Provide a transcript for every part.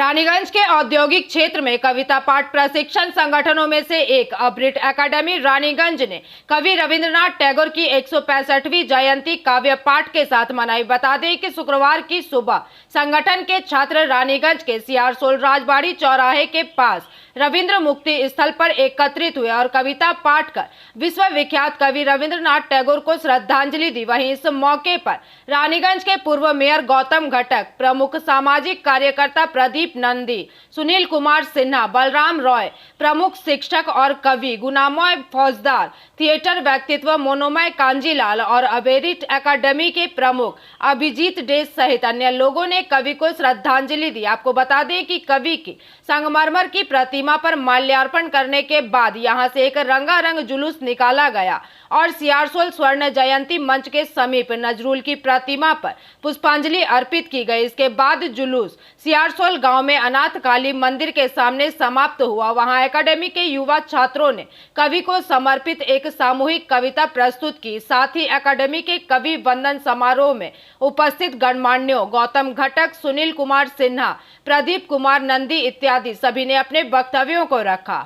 रानीगंज के औद्योगिक क्षेत्र में कविता पाठ प्रशिक्षण संगठनों में से एक अब्रिट एकेडमी रानीगंज ने कवि रविंद्रनाथ टैगोर की 165वीं जयंती काव्य पाठ के साथ मनाई। बता दें कि शुक्रवार की सुबह संगठन के छात्र रानीगंज के सियारसोल राजबाड़ी चौराहे के पास रविंद्र मुक्ति स्थल पर एकत्रित हुए और कविता पाठ कर विश्वविख्यात कवि रविंद्रनाथ टैगोर को श्रद्धांजलि दी। वहीं इस मौके पर रानीगंज के पूर्व मेयर गौतम घटक, प्रमुख सामाजिक कार्यकर्ता प्रदीप नंदी, सुनील कुमार सिन्हा, बलराम रॉय, प्रमुख शिक्षक और कवि गुनामोय फौजदार, थिएटर व्यक्तित्व मनोमय कांजीलाल और अबेरिट एकेडमी के प्रमुख अभिजीत डे सहित अन्य लोगों ने कवि को श्रद्धांजलि दी। आपको बता दें कि कवि की संगमरमर की प्रतिमा पर माल्यार्पण करने के बाद यहां से एक रंगारंग जुलूस निकाला गया और सियारसोल स्वर्ण जयंती मंच के समीप नजरुल की प्रतिमा पर पुष्पांजलि अर्पित की गई। इसके बाद जुलूस सियारसोल गांव में अनाथ काली मंदिर के सामने समाप्त हुआ। वहां एकेडमी के युवा छात्रों ने कवि को समर्पित एक सामूहिक कविता प्रस्तुत की। साथ ही एकेडमी के कवि वंदन समारोह में उपस्थित गणमान्यों गौतम घटक, सुनील कुमार सिन्हा, प्रदीप कुमार नंदी इत्यादि सभी ने अपने वक्तव्यों को रखा।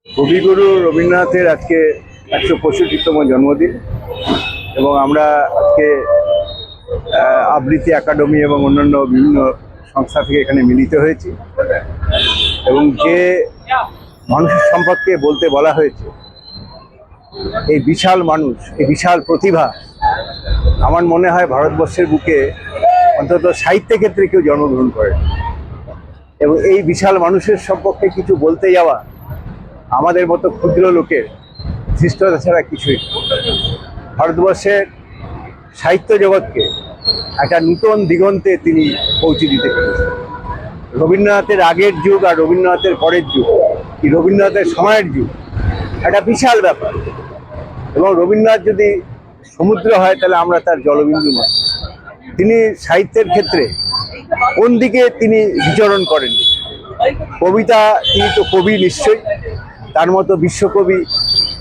কবিগুরু রবীন্দ্রনাথের আজকে 165তম জন্মদিন এবং আমরা আজকে আবৃত্তি একাডেমি এবং অন্যান্য বিভিন্ন সংস্থা থেকে এখানে মিলিত হয়েছি এবং যে মানুষের সম্পর্কে বলতে বলা হয়েছে, এই বিশাল মানুষ, এই বিশাল প্রতিভা, আমার মনে হয় ভারতবর্ষের বুকে অন্তত সাহিত্যের ক্ষেত্রে কেউ জন্মগ্রহণ করে এবং এই বিশাল মানুষের সম্পর্কে কিছু বলতে যাওয়া আমাদের মতো ক্ষুদ্র লোকের ধৃষ্টতা ছাড়া কিছুই। ভারতবর্ষের সাহিত্য জগৎকে একটা নূতন দিগন্তে তিনি পৌঁছে দিতে পেরেছেন। রবীন্দ্রনাথের আগের যুগ আর রবীন্দ্রনাথের পরের যুগ, কি রবীন্দ্রনাথের সময়ের যুগ, একটা বিশাল ব্যাপার। এবং রবীন্দ্রনাথ যদি সমুদ্র হয় তাহলে আমরা তার জলবিন্দু মাত্র। তিনি সাহিত্যের ক্ষেত্রে কোন দিকে তিনি বিচরণ করেন? কবিতা, তিনি তো কবি নিশ্চয়ই, তার মতো বিশ্বকবি,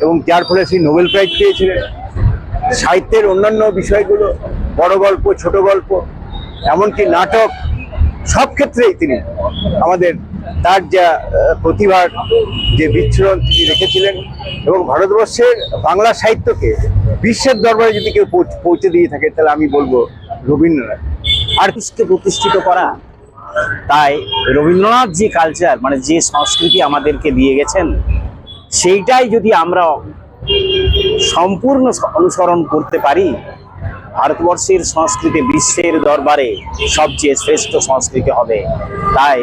এবং যার ফলে তিনি নোবেল প্রাইজ পেয়েছিলেন। সাহিত্যের অন্যান্য বিষয়গুলো, বড় গল্প, ছোট গল্প, এমনকি নাটক, সব ক্ষেত্রেই তিনি আমাদের তার যা প্রতিভার যে বিচ্ছুরণ তিনি রেখেছিলেন এবং ভারতবর্ষের বাংলা সাহিত্যকে বিশ্বের দরবারে যদি কেউ পৌঁছে দিয়ে থাকে তাহলে আমি বলবো রবীন্দ্রনাথ। আর্টিস্টকে প্রতিষ্ঠিত করা, তাই রবীন্দ্রনাথ যে কালচার, মানে যে সংস্কৃতি আমাদেরকে দিয়ে গেছেন, সেইটাই যদি আমরা সম্পূর্ণ অনুসরণ করতে পারি, ভারতবর্ষের সংস্কৃতি বিশ্বের দরবারে সবচেয়ে শ্রেষ্ঠ সংস্কৃতি হবে। তাই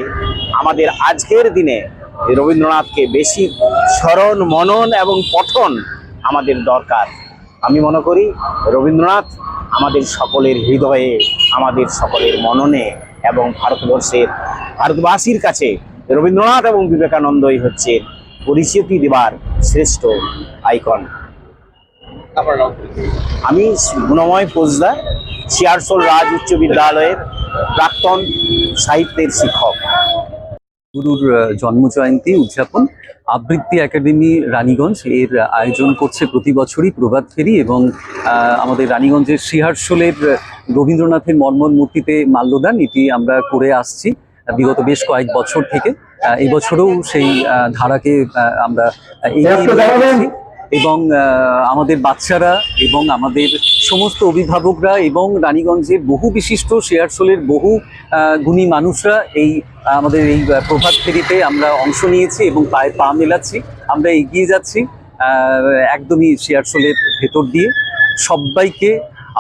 আমাদের আজকের দিনে রবীন্দ্রনাথকে বেশি স্মরণ, মনন এবং পঠন আমাদের দরকার। আমি মনে করি রবীন্দ্রনাথ আমাদের সকলের হৃদয়ে, আমাদের সকলের মননে এবং ভারতবাসীর কাছে রবীন্দ্রনাথ এবং বিবেকানন্দই হচ্ছে পরিচিতি দেবার শ্রেষ্ঠ আইকন। আমি গুণময় ফৌজদার, সিয়ারসোল রাজ উচ্চ বিদ্যালয়ের প্রাক্তন সাহিত্যের শিক্ষক। গুরুর জন্মজয়ন্তী উদযাপন আবৃত্তি একাডেমি রানীগঞ্জ এর আয়োজন করছে প্রতি বছরই প্রভাত ফেরি এবং আমাদের রানীগঞ্জের সিয়ারসোলের রবীন্দ্রনাথের মর্মর মূর্তিতে মাল্যদান, এটি আমরা করে আসছি বিগত বেশ কয়েক বছর থেকে। এই বছরও সেই ধারাকে আমরা এগিয়ে এবং আমাদের বাচ্চারা এবং আমাদের সমস্ত অভিভাবকরা এবং রানীগঞ্জের বহু বিশিষ্ট সিয়ারসোলের বহু গুণী মানুষরা আমাদের এই প্রভাত ফেরিতে আমরা অংশ নিয়েছি এবং পায়ে পা মেলাচ্ছি। আমরা এগিয়ে যাচ্ছি একদমই সিয়ারসোলের ভেতর দিয়ে। সবাইকে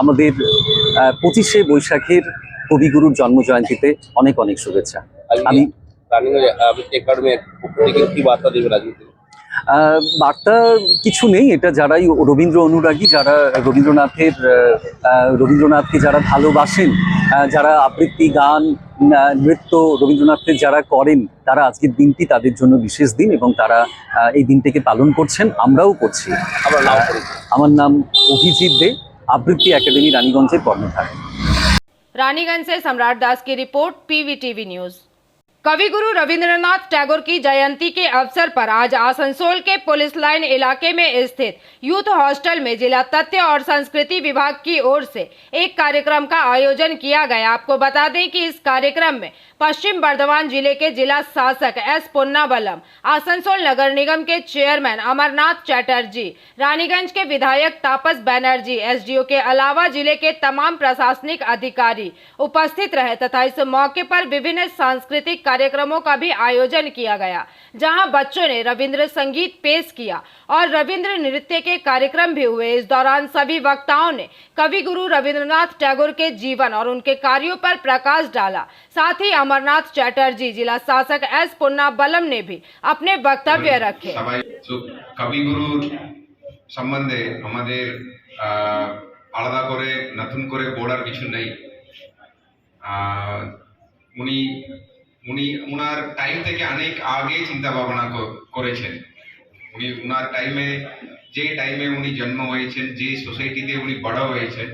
আমাদের 25শে বৈশাখের কবিগুরুর জন্মজয়ন্তীতে অনেক অনেক শুভেচ্ছা। আমি বার্তা কিছু নেই, এটা যারাই রবীন্দ্র অনুরাগী, যারা রবীন্দ্রনাথকে যারা ভালোবাসেন, যারা আবৃত্তি, গান, নৃত্য রবীন্দ্রনাথের যারা করেন, তারা আজকের দিনটি তাদের জন্য বিশেষ দিন এবং তারা এই দিনটিকে পালন করছেন, আমরাও করছি। আমার নাম অভিজিৎ দে, আবৃত্তি একাডেমি রানীগঞ্জের কর্ণধার। रानीगंज से सम्राट दास की रिपोर्ट, PVTV न्यूज। कविगुरु रविंद्रनाथ टैगोर की जयंती के अवसर पर आज आसनसोल के पुलिस लाइन इलाके में स्थित यूथ हॉस्टल में जिला तथ्य और संस्कृति विभाग की ओर से एक कार्यक्रम का आयोजन किया गया। आपको बता दें कि इस कार्यक्रम में पश्चिम बर्धमान जिले के जिला शासक एस पुन्नाबलम, आसनसोल नगर निगम के चेयरमैन अमरनाथ चैटर्जी, रानीगंज के विधायक तापस बनर्जी, एसडीओ के अलावा जिले के तमाम प्रशासनिक अधिकारी उपस्थित रहे तथा इस मौके पर विभिन्न सांस्कृतिक कार्यक्रमों का भी आयोजन किया गया, जहां बच्चों ने रविंद्र संगीत पेश किया और रविंद्र नृत्य के कार्यक्रम भी हुए। इस दौरान सभी वक्ताओं ने कवि गुरु रविंद्रनाथ टैगोर के जीवन और उनके कार्यों पर प्रकाश डाला। साथ ही अमरनाथ चैटर्जी, जिला शासक एस पुन्नाबलम ने भी अपने वक्तव्य रखे। कवि गुरु सम्बन्धे আমাদের আলাদা করে নতুন করে বলার কিছু নেই। উনি উনার টাইম থেকে অনেক আগে চিন্তা ভাবনা করেছেন। উনার টাইমে যে টাইমে উনি জন্ম হয়েছেন, যে সোসাইটিতে উনি বড় হয়েছেন,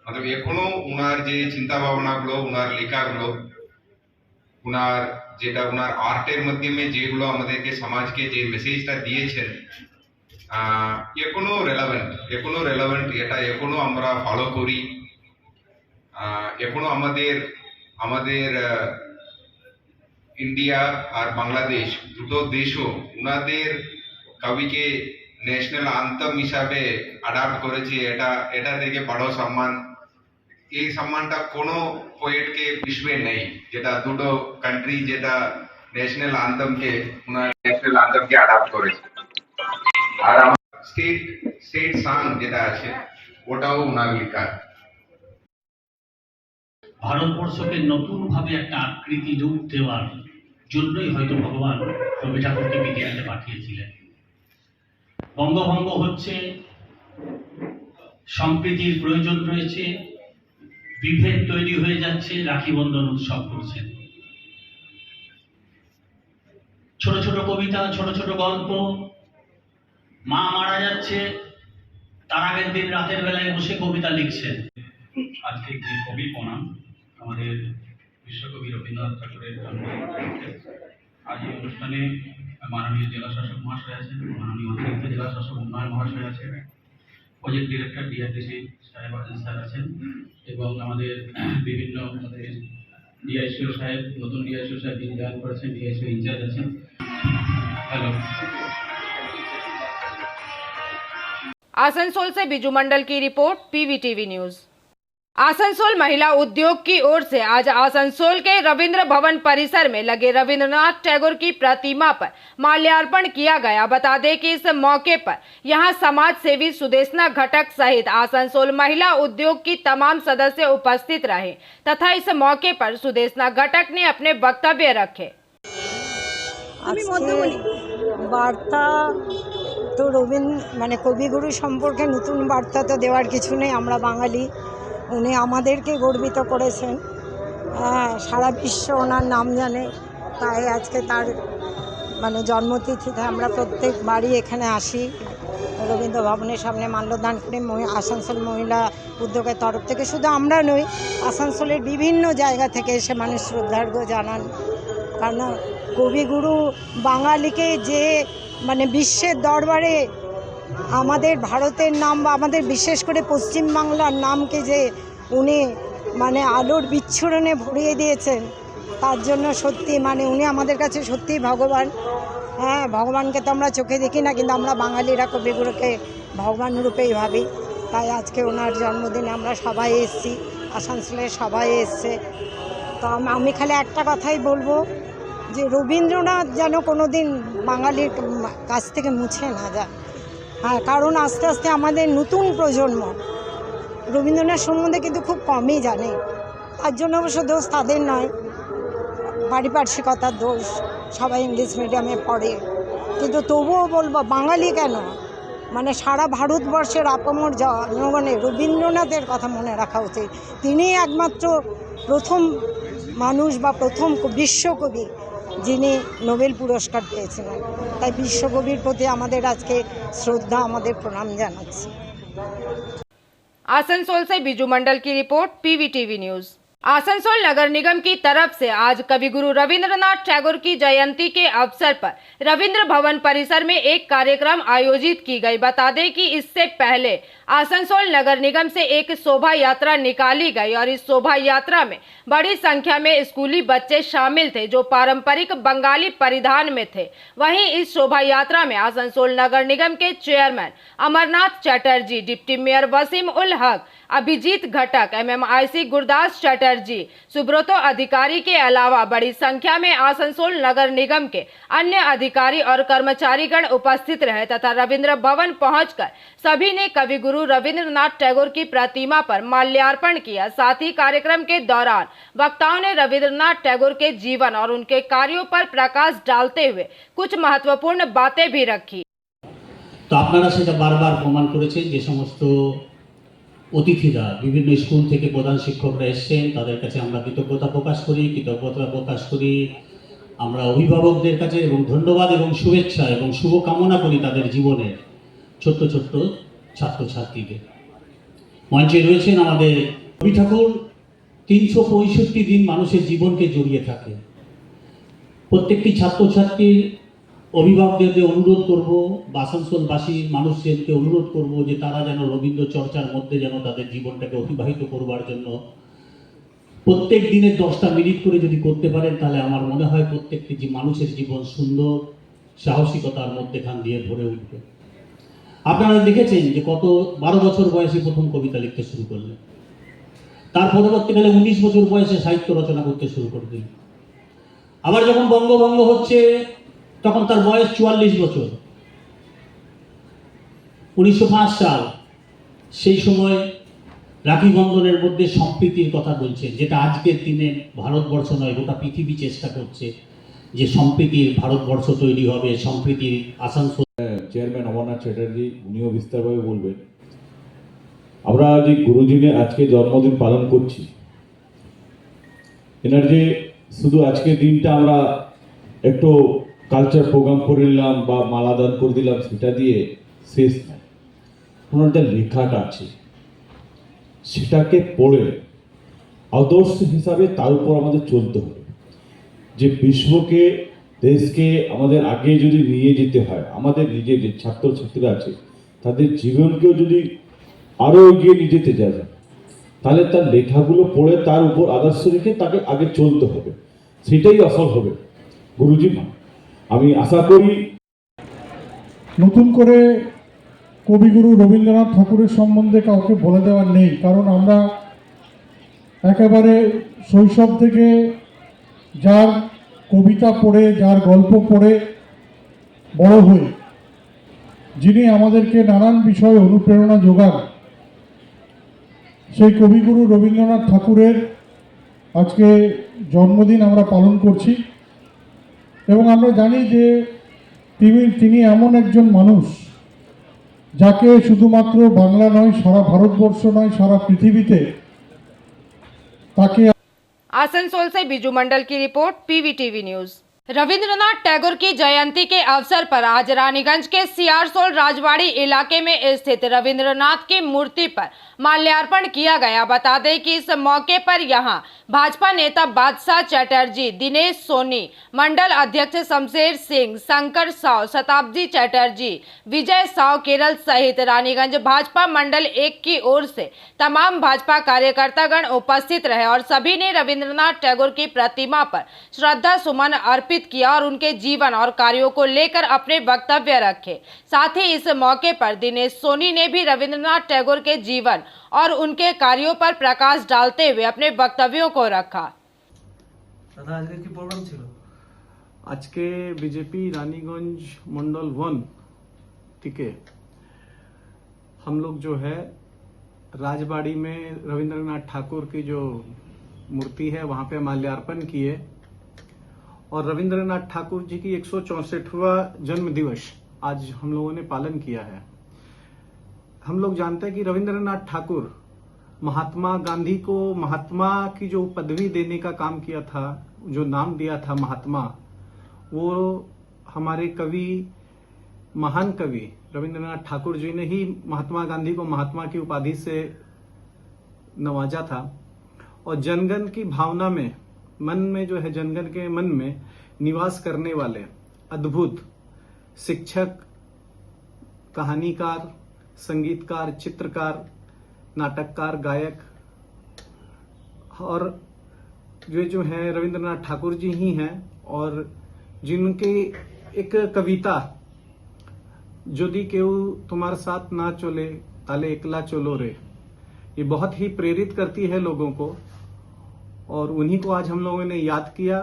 मतलब এখনো উনার যে চিন্তা ভাবনাগুলো, উনার লেখাগুলো, উনার যেটা উনার আর্টের মাধ্যমে যেগুলো আমাদেরকে সমাজকে যে মেসেজটা দিয়েছেন, এখনো রেলেভেন্ট, এটা এখনো আমরা ফলো করি। এখনো আমাদের ইন্ডিয়া আর বাংলাদেশ দুটো দেশও উনাদের কবিকে ন্যাশনাল আন্তম হিসাবে অ্যাডাপ্ট করেছে। এটা থেকে বড় সম্মান, এই সম্মানটা কোনো পোয়েটকে বিশ্বে নেই, যেটা দুটো কান্ট্রি যেটা ন্যাশনাল আন্তমকে অ্যাডাপ্ট করেছে। আর আমার স্টেট সং যেটা আছে ওটাও উনার লেখা। ভারতবর্ষকে নতুনভাবে একটা আকৃতি রূপ দেওয়ার জন্যই হয়তো ভগবান রবি ঠাকুরকে পৃথিবীতে পাঠিয়েছিলেন। বঙ্গভঙ্গ হচ্ছে, সম্প্রীতির প্রয়োজন রয়েছে, বিভেদ তৈরি হয়ে যাচ্ছে, রাখি বন্ধন উৎসব করছেন। ছোট ছোট কবিতা, ছোট ছোট গল্প, মা মারা যাচ্ছে, তার আগের দিন রাতের বেলায় বসে কবিতা লিখছেন। আজকে যে কবি প্রণাম, আমাদের বিশ্বকবি রবীন্দ্রনাথ ঠাকুরের জন্মদিন। আজ এই অনুষ্ঠানে মাননীয় জেলা শাসক মহাশয় আছেন, মাননীয় অতিরিক্ত জেলা শাসক উন্নয়ন মহাশয় আছেন, প্রজেক্ট ডিরেক্টর ডিআরডিসি সাহেব স্যার আছেন এবং আমাদের বিভিন্ন আমাদের ডিআইসিও সাহেব, নতুন ডিআইসিও সাহেব যিনি জয়েন করেছেন, ডিআইসিও ইনচার্জ আছেন। হ্যালো। आसनसोल से बिजू मंडल की रिपोर्ट, पीवीटीवी न्यूज। आसनसोल महिला उद्योग की ओर से आज आसनसोल के रविंद्र भवन परिसर में लगे रविंद्रनाथ टैगोर की प्रतिमा पर माल्यार्पण किया गया। बता दें कि इस मौके पर यहां समाज सेवी सुदेशना घटक सहित आसनसोल महिला उद्योग की तमाम सदस्य उपस्थित रहे तथा इस मौके पर सुदेशना घटक ने अपने वक्तव्य रखे। বার্তা তো মানে কবিগুরু সম্পর্কে নতুন বার্তা তো দেওয়ার কিছু নেই। আমরা বাঙালি, উনি আমাদেরকে গর্বিত করেছেন, সারা বিশ্ব ওনার নাম জানে। তাই আজকে তার মানে জন্মতিথিতে আমরা প্রত্যেক বাড়ি এখানে আসি, রবীন্দ্র ভবনের সামনে মাল্যদান করে আসানসোল মহিলা উদ্যোগের তরফ থেকে। শুধু আমরা নই, আসানসোলের বিভিন্ন জায়গা থেকে এসে মানুষ শ্রদ্ধার্ঘ্য জানান। কারণ কবিগুরু বাঙালিকে যে মানে বিশ্বের দরবারে আমাদের ভারতের নাম বা আমাদের বিশেষ করে পশ্চিমবাংলার নামকে যে উনি মানে আলোর বিচ্ছুরণে ভরিয়ে দিয়েছেন, তার জন্য সত্যি মানে উনি আমাদের কাছে সত্যিই ভগবান। হ্যাঁ, ভগবানকে তো আমরা চোখে দেখি না, কিন্তু আমরা বাঙালিরা কবিগুরুকে ভগবান রূপেই ভাবি। তাই আজকে ওনার জন্মদিনে আমরা সবাই এসেছি, আসানসোলের সবাই এসছে। তো আমি খালি একটা কথাই বলবো যে রবীন্দ্রনাথ যেন কোনো দিন বাঙালির কাছ থেকে মুছে না যায়। হ্যাঁ, কারণ আস্তে আস্তে আমাদের নতুন প্রজন্ম রবীন্দ্রনাথ সম্বন্ধে কিন্তু খুব কমই জানে। তার জন্য অবশ্য দোষ তাদের নয়, পারিপার্শ্বিকতার দোষ, সবাই ইংলিশ মিডিয়ামে পড়ে। কিন্তু তবুও বলবো বাঙালি কেন, মানে সারা ভারতবর্ষের আপামর জনগণের রবীন্দ্রনাথের কথা মনে রাখা উচিত। তিনি একমাত্র প্রথম মানুষ বা প্রথম বিশ্বকবি যিনি নোবেল পুরস্কার পেয়েছিলেন। তাই বিশ্বকবির প্রতি আমাদের আজকে শ্রদ্ধা, আমাদের প্রণাম জানাচ্ছি। आसनसोल से बिजू मंडल की रिपोर्ट, पीवीटीवी न्यूज। आसनसोल नगर निगम की तरफ से आज कविगुरु रविंद्रनाथ टैगोर की जयंती के अवसर पर रविंद्र भवन परिसर में एक कार्यक्रम आयोजित की गई। बता दें कि इससे पहले आसनसोल नगर निगम से एक शोभा यात्रा निकाली गई और इस शोभा यात्रा में बड़ी संख्या में स्कूली बच्चे शामिल थे जो पारंपरिक बंगाली परिधान में थे। वहीं इस शोभा यात्रा में आसनसोल नगर निगम के chairman Amarnath Chatterjee, deputy mayor Wasim ul Haq, Abhijit घटक, MMIC गुरदास चटर्जी, सुब्रतो अधिकारी के अलावा बड़ी संख्या में आसनसोल नगर निगम के अन्य अधिकारी और कर्मचारीगण उपस्थित रहे तथा रविंद्र भवन पहुंचकर सभी ने कविगुरु रविंद्रनाथ टैगोर की प्रतिमा पर माल्यार्पण किया। साथ ही कार्यक्रम के दौरान वक्ताओं ने रविंद्रनाथ टैगोर के जीवन और उनके कार्यों पर प्रकाश डालते हुए कुछ महत्वपूर्ण बातें भी रखी। তো আপনারা সেটা বারবার প্রমাণ করেছেন যে সমস্ত অতিথিরা বিভিন্ন স্কুল থেকে প্রধান শিক্ষকরা এসেছেন তাদের কাছে আমরা কৃতজ্ঞতা প্রকাশ করি আমরা অভিভাবকদের কাছে এবং ধন্যবাদ এবং শুভেচ্ছা এবং শুভকামনা করি তাদের জীবনের ছোট্ট ছোট্ট ছাত্রছাত্রীদের। মঞ্চে রয়েছেন আমাদের রবি ঠাকুর 365 দিন মানুষের জীবনকে জড়িয়ে থাকে। প্রত্যেকটি ছাত্রছাত্রীর অভিভাবকদের অনুরোধ করব, আসানসোলবাসী মানুষজনকে অনুরোধ করব যে তারা যেন রবীন্দ্র চর্চার মধ্যে যেন তাদের জীবনটাকে অতিবাহিত করবার জন্য প্রত্যেক দিনে 10টা মিনিট করে যদি করতে পারেন তাহলে আমার মনে হয় প্রত্যেকটি যে মানুষের জীবন সুন্দর সাহসিকতার মধ্যেখান দিয়ে ভরে উঠবে। আপনারা দেখেছেন যে কত 12 বছর বয়সে প্রথম কবিতা লিখতে শুরু করলেন, তার পরবর্তীকালে 19 বছর বয়সে সাহিত্য রচনা করতে শুরু করে দিলেন। আবার যখন বঙ্গভঙ্গ হচ্ছে তখন তার বয়স 44 বছর, 1905 সাল। সেই সময় রাখি বন্ধনের মধ্যে সম্প্রীতির কথা বলছে, যেটা আজকের দিনে ভারতবর্ষ নয় গোটা পৃথিবী চেষ্টা করছে যে সম্প্রীতির ভারতবর্ষ তৈরি হবে, সম্প্রীতির আসানসোল। চেয়ারম্যান অমরনাথ চ্যাটার্জি উনিও বিস্তারভাবে বলবেন। আমরা যে গুরুজিনের আজকে জন্মদিন পালন করছি, এনার যে শুধু আজকের দিনটা আমরা একটু কালচার প্রোগ্রাম করে নিলাম বা মালা দান করে দিলাম সেটা দিয়ে শেষ নয়। ওনার যা লেখাটা আছে সেটাকে পড়ে আদর্শ হিসাবে তার উপর আমাদের চলতে হবে। যে বিশ্বকে দেশকে আমাদের আগে যদি নিয়ে যেতে হয়, আমাদের নিজের যে ছাত্রছাত্রীরা আছে তাদের জীবনকেও যদি আরও এগিয়ে নিয়ে যেতে যায় তাহলে তার লেখাগুলো পড়ে তার উপর আদর্শ রেখে তাকে আগে চলতে হবে, সেটাই আসল হবে গুরুজি। আমি আশা করি নতুন করে কবিগুরু রবীন্দ্রনাথ ঠাকুরের সম্বন্ধে কাউকে বলে দেওয়ার নেই, কারণ আমরা একেবারে শৈশব থেকে যার কবিতা পড়ে যার গল্প পড়ে বড় হই, যিনি আমাদেরকে নানান বিষয়ে অনুপ্রেরণা যোগান, সেই কবিগুরু রবীন্দ্রনাথ ঠাকুরের আজকে জন্মদিন আমরা পালন করছি। এবং আমরা জানি যে তিনি এমন একজন মানুষ যাকে শুধুমাত্র বাংলা নয়, সারা ভারতবর্ষ নয়, সারা পৃথিবীতে তাকে। आसनसोल से बिजू मंडल की report, PVTV news. Rabindranath Tagore की जयंती के अवसर पर आज रानीगंज के सियारसोल राजवाड़ी इलाके में स्थित रविंद्रनाथ की मूर्ति पर माल्यार्पण किया गया। बता दें कि इस मौके पर यहां भाजपा नेता बादशाह चटर्जी, दिनेश सोनी, मंडल अध्यक्ष शमशेर सिंह, शंकर साव, शताब्दी चटर्जी, विजय साव केरल सहित रानीगंज भाजपा मंडल 1 की ओर से तमाम भाजपा कार्यकर्तागण उपस्थित रहे और सभी ने रविंद्रनाथ टैगोर की प्रतिमा पर श्रद्धा सुमन अर्पित किया और उनके जीवन और कार्यों को लेकर अपने वक्तव्य रखे। साथ ही इस मौके पर दिनेश सोनी ने भी रविंद्रनाथ टैगोर के जीवन और उनके कार्यों पर प्रकाश डालते हुए अपने वक्तव्यों को रखा। দাদা আজকে কি প্রোগ্রাম ছিল? আজকে बीजेपी रानीगंज मंडल 1 ठीक है, हम लोग जो है राजबाड़ी में रविंद्रनाथ ठाकुर की जो मूर्ति है वहां पे माल्यार्पण किए और रविंद्रनाथ ठाकुर जी की 164वां जन्म दिवस आज हम लोगों ने पालन किया है। हम लोग जानते हैं कि रविंद्रनाथ ठाकुर महात्मा गांधी को महात्मा की जो पदवी देने का काम किया था, जो नाम दिया था महात्मा, वो हमारे कवि, महान कवि रविंद्रनाथ ठाकुर जी ने ही महात्मा गांधी को महात्मा की उपाधि से नवाजा था। और जनगण की भावना में, मन में जो है जनगण के मन में निवास करने वाले अद्भुत शिक्षक, कहानीकार, संगीतकार, चित्रकार, नाटककार, गायक और वे जो हैं रविंद्रनाथ ठाकुर जी ही हैं। और जिनकी एक कविता यदि केहू तुम्हारे साथ ना चले ताले एकला चलो रे, ये बहुत ही प्रेरित करती है लोगों को। और उन्हीं को आज हम लोगों ने याद किया,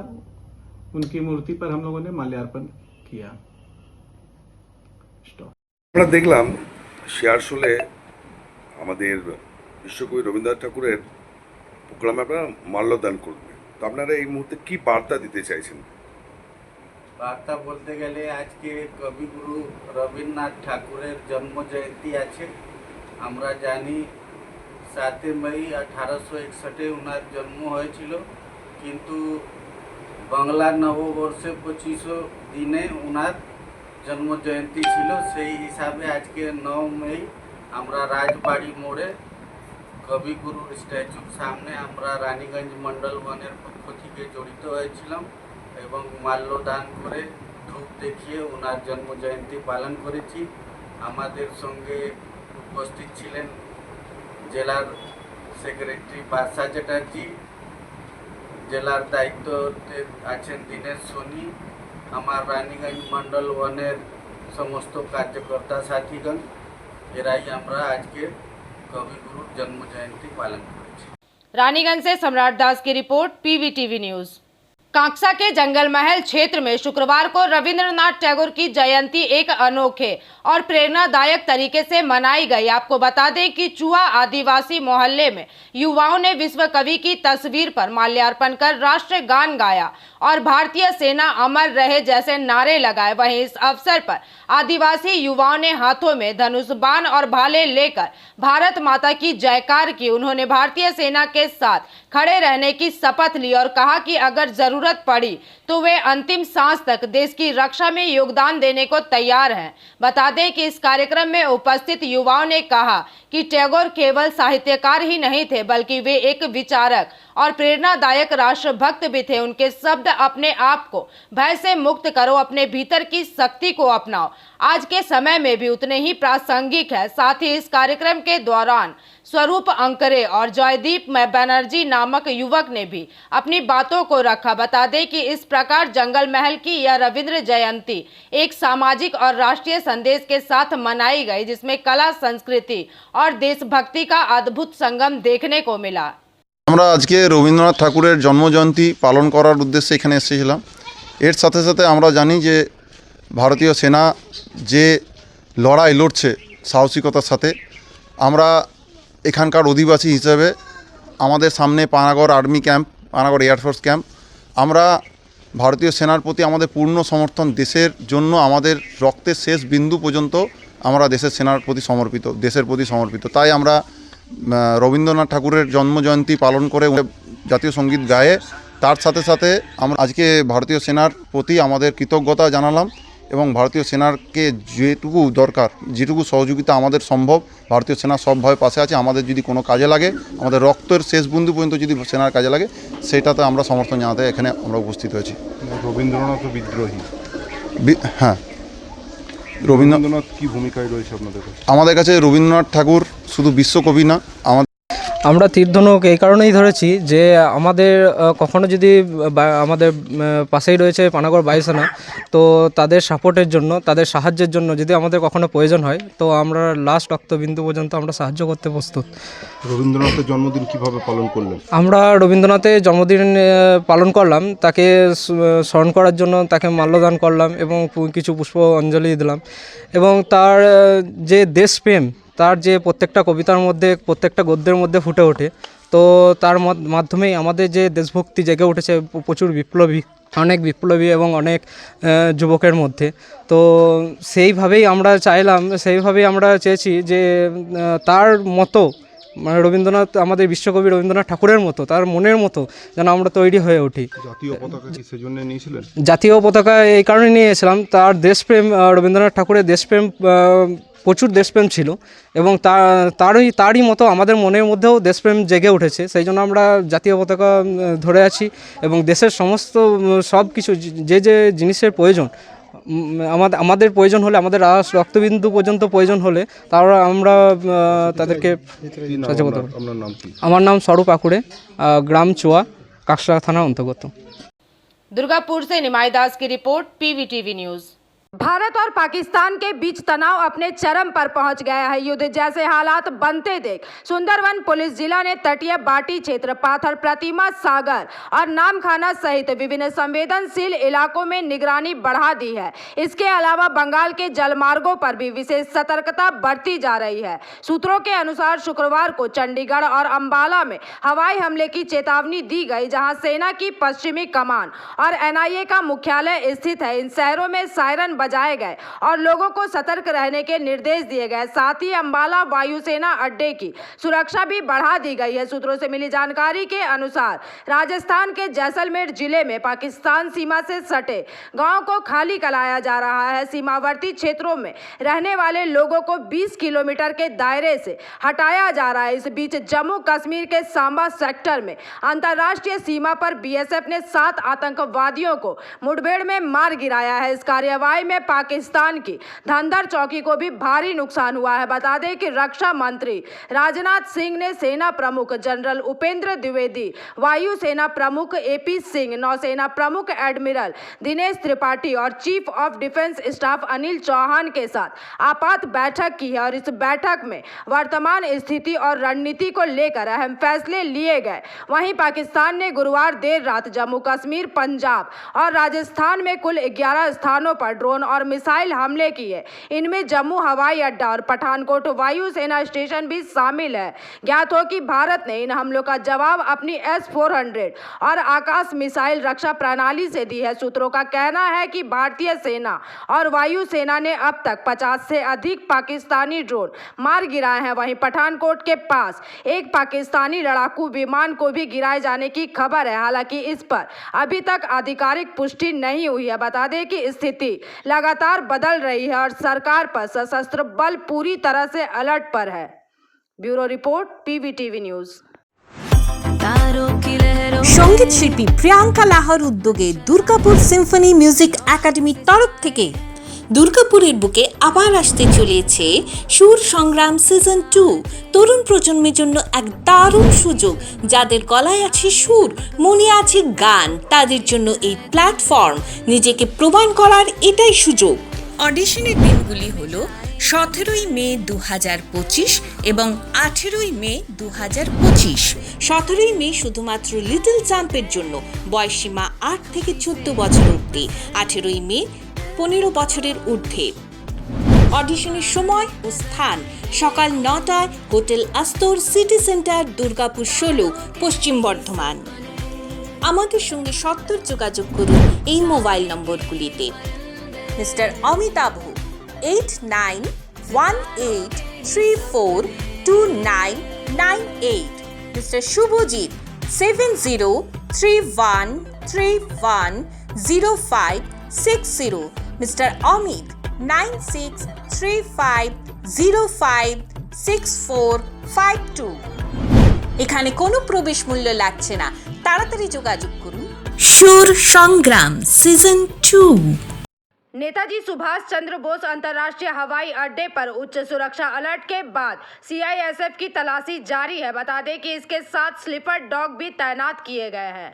उनकी मूर्ति पर हम लोगों ने माल्यार्पण किया। আমরা দেখলাম শেয়ারশোলে আমাদের বিশ্বকবি রবীন্দ্রনাথ ঠাকুরের প্রোগ্রামে আপনারা মাল্যদান করবেন, তো আপনারা এই মুহূর্তে কি বার্তা দিতে চাইছেন? বার্তা বলতে গেলে আজকে কবিগুরু রবীন্দ্রনাথ ঠাকুরের জন্ম জয়ন্তী আছে। আমরা জানি 7 মে 1861 ওনার জন্ম হয়েছিল, কিন্তু বাংলা নববর্ষে 25 দিনে ওনার জন্ম জয়ন্তী ছিল। সেই হিসাবে আজকে 9 মে আমরা রাজবাড়ি মোড়ে কবিগুরুর স্ট্যাচুর সামনে আমরা রানীগঞ্জ মন্ডল 1-এর পক্ষ থেকে জড়িত হয়েছিলাম এবং মাল্যদান করে ধূপ দেখিয়ে ওনার জন্ম জয়ন্তী পালন করেছি। আমাদের সঙ্গে উপস্থিত ছিলেন জেলার সেক্রেটারি বাদশা চ্যাটার্জি, জেলার দায়িত্বতে আছেন দীনেশ সোনি, আমার রানীগঞ্জ মন্ডল 1-এর সমস্ত কার্যকর্তা সাথীগণ, এরাই আমরা আজকে কবিগুরুর জন্ম জয়ন্তী পালন করেছি। रानीगंज से सम्राट दास की रिपोर्ट, पीवीटीवी न्यूज। कांकसा के जंगल महल क्षेत्र में शुक्रवार को रविंद्रनाथ टैगोर की जयंती एक अनोखे और प्रेरणादायक तरीके से मनाई गई। आपको बता दें कि चुआ आदिवासी मोहल्ले में युवाओं ने विश्व कवि की तस्वीर पर माल्यार्पण कर राष्ट्रीय गान गाया और भारतीय सेना अमर रहे जैसे नारे लगाए। वहीं इस अवसर पर आदिवासी युवाओं ने हाथों में धनुष बाण और भाले लेकर भारत माता की जयकार की। उन्होंने भारतीय सेना के साथ खड़े रहने की शपथ ली और कहा कि अगर जरूरत पड़ी तो वे अंतिम सांस तक देश की रक्षा में योगदान देने को तैयार हैं। बता दें कि इस कार्यक्रम में उपस्थित युवाओं ने कहा कि टैगोर केवल साहित्यकार ही नहीं थे, बल्कि वे एक विचारक और प्रेरणादायक राष्ट्रभक्त भी थे। उनके शब्द अपने आप को भय से मुक्त करो, अपने भीतर की शक्ति को अपनाओ आज के समय में भी उतने ही प्रासंगिक है। साथ ही इस कार्यक्रम के दौरान स्वरूप अंकरे और जयदीप बनर्जी नामक युवक ने भी अपनी बातों को रखा। बता दें कि इस प्रकार जंगल महल की यह रविंद्र जयंती एक सामाजिक और राष्ट्रीय संदेश के साथ मनाई गई, जिसमें कला, संस्कृति और देशभक्ति का अद्भुत संगम देखने को मिला। আমরা আজকে রবীন্দ্রনাথ ঠাকুরের জন্মজয়ন্তী পালন করার উদ্দেশ্যে এখানে এসেছিলাম। এর সাথে সাথে আমরা জানি যে ভারতীয় সেনা যে লড়াই লড়ছে সাহসিকতার সাথে, আমরা এখানকার অধিবাসী হিসেবে আমাদের সামনে Panagarh army camp, Panagarh air force camp, আমরা ভারতীয় সেনার প্রতি আমাদের পূর্ণ সমর্থন, দেশের জন্য আমাদের রক্তের শেষ বিন্দু পর্যন্ত আমরা দেশের সেনার প্রতি সমর্পিত, দেশের প্রতি সমর্পিত। তাই আমরা রবীন্দ্রনাথ ঠাকুরের জন্মজয়ন্তী পালন করে জাতীয় সঙ্গীত গায়ে তার সাথে সাথে আমরা আজকে ভারতীয় সেনার প্রতি আমাদের কৃতজ্ঞতা জানালাম এবং ভারতীয় সেনাকে যেটুকু দরকার, যেটুকু সহযোগিতা আমাদের সম্ভব, ভারতীয় সেনা সবভাবে পাশে আছে। আমাদের যদি কোনো কাজে লাগে, আমাদের রক্তের শেষ বিন্দু পর্যন্ত যদি সেনার কাজে লাগে, সেটাতে আমরা সমর্থন জানাতে এখানে আমরা উপস্থিত হয়েছি। রবীন্দ্রনাথ বিদ্রোহী, হ্যাঁ, রবীন্দ্রনাথ কি ভূমিকায় রয়েছে আপনাদের কাছে? আমাদের কাছে রবীন্দ্রনাথ ঠাকুর শুধু বিশ্বকবি না, আমরা তীরধনুক এই কারণেই ধরেছি যে আমাদের কখনো যদি আমাদের পাশেই রয়েছে পানাগড় বায়ুসেনা, তো তাদের সাপোর্টের জন্য, তাদের সাহায্যের জন্য যদি আমাদের কখনো প্রয়োজন হয়, তো আমরা লাস্ট রক্তবিন্দু পর্যন্ত আমরা সাহায্য করতে প্রস্তুত। রবীন্দ্রনাথের জন্মদিন কিভাবে পালন করলেন? আমরা রবীন্দ্রনাথের জন্মদিন পালন করলাম, তাকে স্মরণ করার জন্য তাকে মাল্যদান করলাম এবং কিছু পুষ্প অঞ্জলি দিলাম। এবং তার যে দেশপ্রেম, তার যে প্রত্যেকটা কবিতার মধ্যে, প্রত্যেকটা গদ্যের মধ্যে ফুটে ওঠে, তো তার মাধ্যমেই আমাদের যে দেশভক্তি জেগে উঠেছে প্রচুর বিপ্লবী, অনেক বিপ্লবী এবং অনেক যুবকের মধ্যে। তো সেইভাবেই আমরা চাইলাম, সেইভাবেই আমরা চেয়েছি যে তার মতো, মানে রবীন্দ্রনাথ, আমাদের বিশ্বকবি রবীন্দ্রনাথ ঠাকুরের মতো, তার মনের মতো যেন আমরা তৈরি হয়ে উঠি। জাতীয় পতাকা কি সেজন্য নিয়েছিলেন? জাতীয় পতাকা এই কারণে নিয়েছিলাম, তার দেশপ্রেম, রবীন্দ্রনাথ ঠাকুরের দেশপ্রেম প্রচুর দেশপ্রেম ছিল এবং তারই মতো আমাদের মনের মধ্যেও দেশপ্রেম জেগে উঠেছে। সেই জন্য আমরা জাতীয় পতাকা ধরে আছি এবং দেশের সমস্ত সব কিছু যে জিনিসের প্রয়োজন আমাদের প্রয়োজন হলে, আমাদের রক্তবিন্দু পর্যন্ত প্রয়োজন হলে তারা আমরা তাদেরকে সাহায্য করতে পারি। আমার নাম স্বরূপ আকুড়ে, গ্রাম চুয়া, কাকসা থানার অন্তর্গত। दुर्गापुर से निमाई दास की रिपोर्ट, PVTV न्यूज। भारत और पाकिस्तान के बीच तनाव अपने चरम पर पहुंच गया है। युद्ध जैसे हालात बनते देख सुंदरवन पुलिस जिला ने तटीय बाटी क्षेत्र, पाथर प्रतिमा, सागर और नामखाना सहित विभिन्न संवेदनशील इलाकों में निगरानी बढ़ा दी है। इसके अलावा बंगाल के जलमार्गों पर भी विशेष सतर्कता बरती जा रही है। सूत्रों के अनुसार शुक्रवार को चंडीगढ़ और अंबाला में हवाई हमले की चेतावनी दी गई, जहां सेना की पश्चिमी कमान और NIA का मुख्यालय स्थित है। इन शहरों में सायरन बजाए गए और लोगों को सतर्क रहने के निर्देश दिए गए। साथ ही अंबाला वायुसेना अड्डे की सुरक्षा भी बढ़ा दी गई है। सूत्रों से मिली जानकारी के अनुसार राजस्थान के जैसलमेर जिले में पाकिस्तान सीमा से सटे गांव को खाली कराया जा रहा है। सीमावर्ती क्षेत्रों में रहने वाले लोगों को 20 किलोमीटर के दायरे से हटाया जा रहा है। इस बीच जम्मू कश्मीर के सांबा सेक्टर में अंतर्राष्ट्रीय सीमा पर BSF ने 7 आतंकवादियों को मुठभेड़ में मार गिराया है। इस कार्यवाही में पाकिस्तान की धंधर चौकी को भी भारी नुकसान हुआ है। बता दें कि रक्षा मंत्री राजनाथ सिंह ने सेना प्रमुख जनरल उपेंद्र द्विवेदी, वायु सेना प्रमुख AP सिंह, नौसेना प्रमुख एडमिरल दिनेश त्रिपाठी और chief of defence staff Anil Chauhan के साथ आपात बैठक की है और इस बैठक में वर्तमान स्थिति और रणनीति को लेकर अहम फैसले लिए गए। वहीं पाकिस्तान ने गुरुवार देर रात जम्मू कश्मीर, पंजाब और राजस्थान में कुल 11 स्थानों पर ड्रोन और मिसाइल हमले किए। इनमें जम्मू हवाई अड्डा और पठानकोट वायु सेना स्टेशन भी शामिल है। ज्ञात हो कि भारत ने इन हमलों का जवाब अपनी S-400 और आकाश मिसाइल रक्षा प्रणाली से दी है। सूत्रों का कहना है कि भारतीय सेना और वायु सेना ने अब तक 50 से अधिक पाकिस्तानी ड्रोन मार गिराए हैं। वहीं पठानकोट के पास एक पाकिस्तानी लड़ाकू विमान को भी गिराए जाने की खबर है। हालांकि इस पर अभी तक आधिकारिक पुष्टि नहीं हुई है। बता दें कि स्थिति लगातार बदल रही है और सरकार पर सशस्त्र बल पूरी तरह से अलर्ट पर है। Bureau report, PVTV news. संगीत शिल्पी प्रियंका लाहार उद्योगे दुर्गापुर सिम्फनी म्यूजिक एकाडेमी तरफ থেকে দুর্গাপুরের বুকে আবার আসতে চলেছে সুর সংগ্রাম সিজন 2। তরুণ প্রজন্মের জন্য এক দারুণ সুযোগ। যাদের গলায় আছে সুর, মনে আছে গান, তাদের জন্য এই প্ল্যাটফর্ম। নিজেকে প্রমাণ করার এটাই সুযোগ। অডিশনের দিনগুলি হলো 17ই মে 2025 এবং 18ই মে 2025। 17ই মে শুধুমাত্র লিটল চ্যাম্পের জন্য, বয়সীমা 8 থেকে 14 বছর অবধি। 18ই মে 15 বছরের ঊর্ধ্বে। অডিশনের সময় ও স্থান সকাল 9টায়, hotel Astor, city centre, Durgapur 16, Paschim Bardhaman. আমাদের সঙ্গে সত্তর যোগাযোগ করুন এই মোবাইল নম্বরগুলিতে। Mister Amitabh 8918342998, mister Subhajit 7031310560, mister Amit 9635056452। এখানে কোনো প্রবেশ মূল্য লাগছে না, তাড়াতাড়ি যোগাযোগ করুন। সুর সংগ্রাম সিজন 2। नेताजी सुभाष चंद्र बोस अंतर्राष्ट्रीय हवाई अड्डे पर उच्च सुरक्षा अलर्ट के बाद CISF की तलाशी जारी है। बता दें कि इसके साथ स्लीपर डॉग भी तैनात किए गए हैं।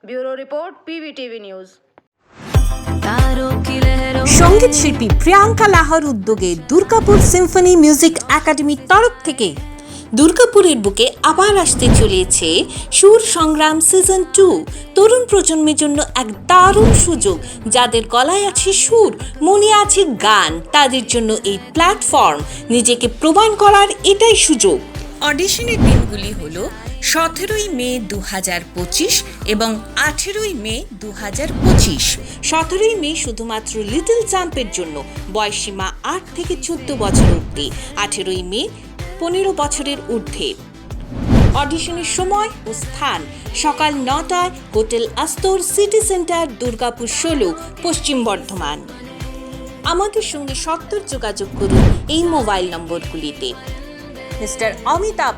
Bureau report PVTV news. সঙ্গীত শিল্পী প্রিয়াঙ্কা লাহার উদ্যোগে দুর্গাপুর সিম্ফনি মিউজিক একাডেমির তরফ থেকে দুর্গাপুরের বুকে আবার আসতে চলেছে সুর সংগ্রাম সিজন 2। তরুণ প্রজন্মের জন্য এক দারুণ সুযোগ। যাদের গলায় আছে সুর, মনে আছে গান, তাদের জন্য এই প্ল্যাটফর্ম। নিজেকে প্রমাণ করার এটাই সুযোগ। অডিশনের দিনগুলি হলো 17ই মে 2025 এবং 18ই মে 2025। 17ই মে শুধুমাত্র লিটল চ্যাম্পের জন্য, বয়সীমা 8 থেকে 14 বছর অবধি। 18ই মে 15 বছরের ঊর্ধ্বে। অডিশনের সময় ও স্থান সকাল 9টায়, hotel Astor, city centre, Durgapur 16, Paschim Bardhaman. আমাদের সঙ্গে সত্তর যোগাযোগ করুন এই মোবাইল নম্বরগুলিতে। Mister Amitabh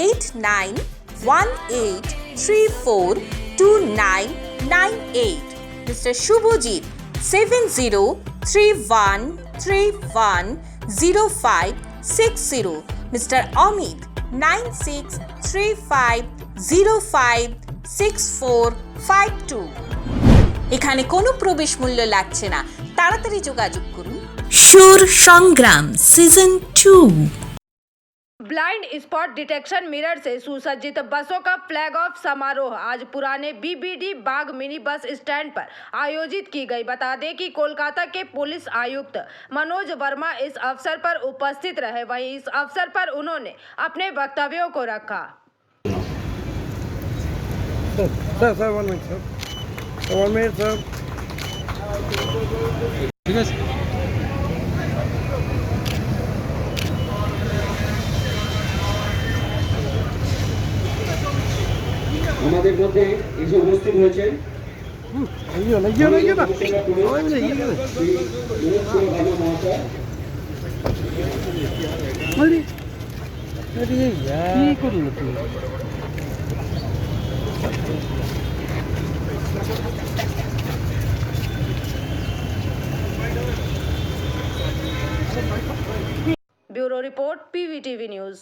8918342998, mister Subhajit 7031310560, mister Amit 9635056452। এখানে কোনো প্রবেশ মূল্য লাগছে না, তাড়াতাড়ি যোগাযোগ করুন। সুর সংগ্রাম season 2। Blind spot detection mirror से सुसज्जित बसों का फ्लैग ऑफ समारोह आज पुराने बीबीडी बाग मिनी बस स्टैंड पर आयोजित की गई। बता दें कि कोलकाता के पुलिस आयुक्त मनोज वर्मा इस अवसर पर उपस्थित रहे। वहीं इस अवसर पर उन्होंने अपने वक्तव्यों को रखा। আমাদের মধ্যে এসে উপস্থিত হয়েছেন bureau report PVTV news.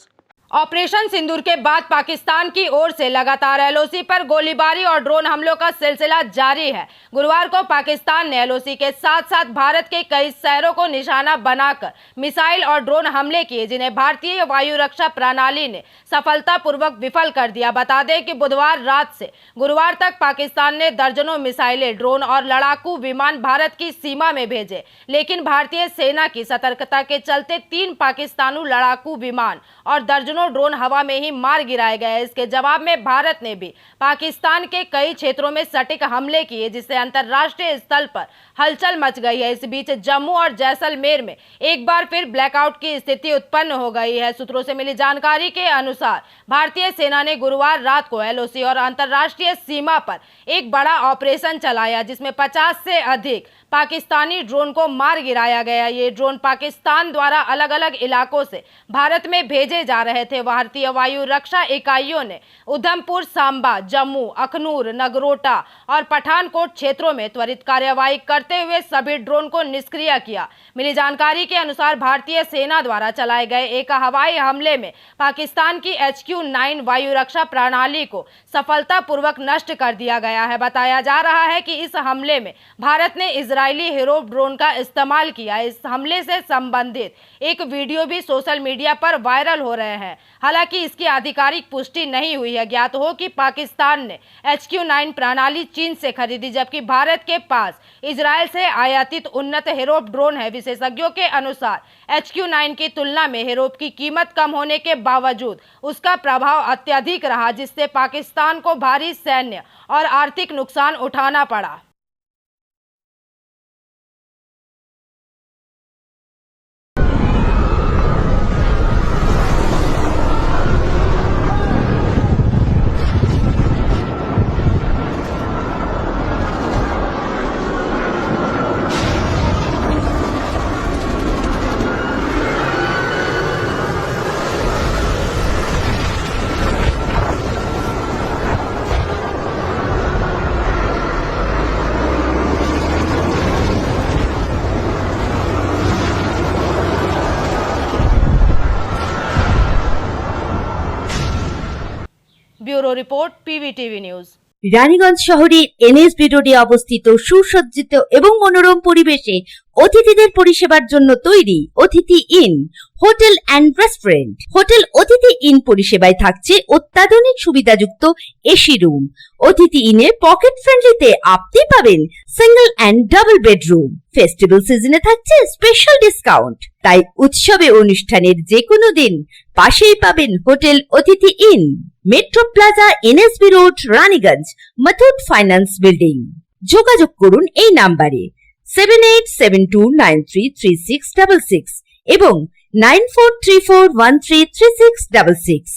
Operation Sindoor के बाद पाकिस्तान की ओर से लगातार एलओसी पर गोलीबारी और ड्रोन हमलों का सिलसिला जारी है। गुरुवार को पाकिस्तान ने एलओसी के साथ साथ भारत के कई शहरों को निशाना बनाकर मिसाइल और ड्रोन हमले किए, जिन्हें भारतीय वायु रक्षा प्रणाली ने सफलतापूर्वक विफल कर दिया। बता दें कि बुधवार रात से गुरुवार तक पाकिस्तान ने दर्जनों मिसाइलें, ड्रोन और लड़ाकू विमान भारत की सीमा में भेजे, लेकिन भारतीय सेना की सतर्कता के चलते 3 पाकिस्तानी लड़ाकू विमान और दर्जनों ड्रोन हवा में ही मार गिराए गए। इसके जवाब में भारत ने भी पाकिस्तान के कई क्षेत्रों में सटीक हमले किए, जिससे अंतर्राष्ट्रीय स्तर पर हलचल मच गई है। इस बीच जम्मू और जैसलमेर में एक बार फिर ब्लैकआउट की स्थिति उत्पन्न हो गई है। सूत्रों से मिली जानकारी के अनुसार भारतीय सेना ने गुरुवार रात को एलओसी और अंतर्राष्ट्रीय सीमा पर एक बड़ा ऑपरेशन चलाया, जिसमें 50 से अधिक पाकिस्तानी ड्रोन को मार गिराया गया। ये ड्रोन पाकिस्तान द्वारा अलग अलग इलाकों से भारत में भेजे जा रहे थे। भारतीय वायु रक्षा इकाइयों ने उधमपुर, सांबा, जम्मू, अखनूर, नगरोटा और पठानकोट क्षेत्रों में त्वरित कार्यवाही करते हुए सभी ड्रोन को निष्क्रिय किया। मिली जानकारी के अनुसार भारतीय सेना द्वारा चलाए गए एक हवाई हमले में पाकिस्तान की HQ-9 वायु रक्षा प्रणाली को सफलतापूर्वक नष्ट कर दिया गया है। बताया जा रहा है कि इस हमले में भारत ने इजरायली हीरो ड्रोन का इस्तेमाल किया। इस हमले से संबंधित एक वीडियो भी सोशल मीडिया पर वायरल हो रहे हैं। हालांकि इसकी आधिकारिक पुष्टि नहीं हुई है। ज्ञात हो कि पाकिस्तान ने HQ-9 प्रणाली चीन से खरीदी, जबकि भारत के पास इजरायल से आयातित उन्नत हीरो ड्रोन है। विशेषज्ञों के अनुसार HQ-9 की तुलना में हीरो की कीमत कम होने के बावजूद उसका प्रभाव अत्यधिक रहा, जिससे पाकिस्तान को भारी सैन्य और आर्थिक नुकसान उठाना पड़ा। Bureau report, PVTV news. Raniganj শহরের NSB রোডে অবস্থিত সুসজ্জিত এবং মনোরম পরিবেশে অতিথিদের পরিষেবার জন্য তৈরি অতিথি in hotel and restaurant. Hotel অতিথি ইন পরিষেবায় থাকছে অত্যাধুনিক সুবিধাযুক্ত এসি রুম। অতিথি ইনে পকেট ফ্রেন্ডলিতে আপনি পাবেন single and double bedroom. Festival সিজনে থাকছে স্পেশাল ডিসকাউন্ট। তাই উৎসবে অনুষ্ঠানের যে কোনো দিন পাশেই পাবেন হোটেল অতিথি in, metro plaza, NSB road, Raniganj, Muthoot finance building. যোগাযোগ করুন এই নাম্বারে 7872933666 এবং 9434133666।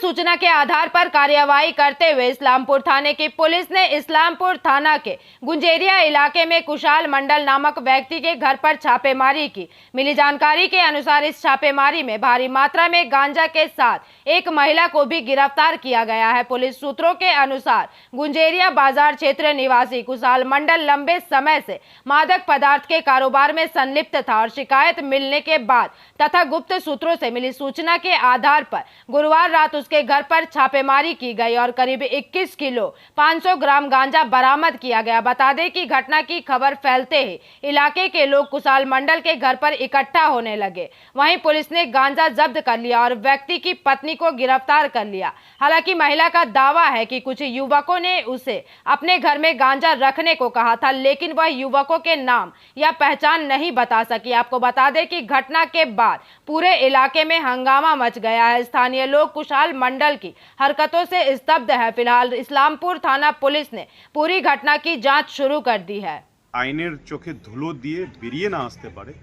सूचना के आधार पर कार्यवाही करते हुए इस्लामपुर थाने की पुलिस ने इस्लामपुर थाना के गुंजेरिया इलाके में कुशाल मंडल नामक व्यक्ति के घर पर छापेमारी की। मिली जानकारी के अनुसार इस छापेमारी में भारी मात्रा में गांजा के साथ एक महिला को भी गिरफ्तार किया गया है। पुलिस सूत्रों के अनुसार गुंजेरिया बाजार क्षेत्र निवासी कुशाल मंडल लंबे समय से मादक पदार्थ के कारोबार में संलिप्त था और शिकायत मिलने के बाद तथा गुप्त सूत्रों से मिली सूचना के आधार पर गुरुवार रात उसके घर पर छापेमारी की गई और करीब 21 किलो 500 ग्राम गांजा बरामद किया गया। बता दें कि घटना की खबर फैलते ही इलाके के लोग कुशाल मंडल के घर पर इकट्ठा होने लगे। वहीं पुलिस ने गांजा जब्त कर लिया और व्यक्ति की पत्नी को गिरफ्तार कर लिया। हालांकि महिला का दावा है कि कुछ युवकों ने उसे अपने घर में गांजा रखने को कहा था, लेकिन वह युवकों के नाम या पहचान नहीं बता सकी। आपको बता दें कि घटना के बाद पूरे इलाके में हंगामा मच गया है। स्थानीय लोग कुशाल मंडल की हरकतों से स्तब्ध है। फिलहाल इस्लामपुर थाना पुलिस ने पूरी घटना की जांच शुरू कर दी है। আইনের চোখে ধুলো দিয়ে বেরিয়ে না আসতে পারে,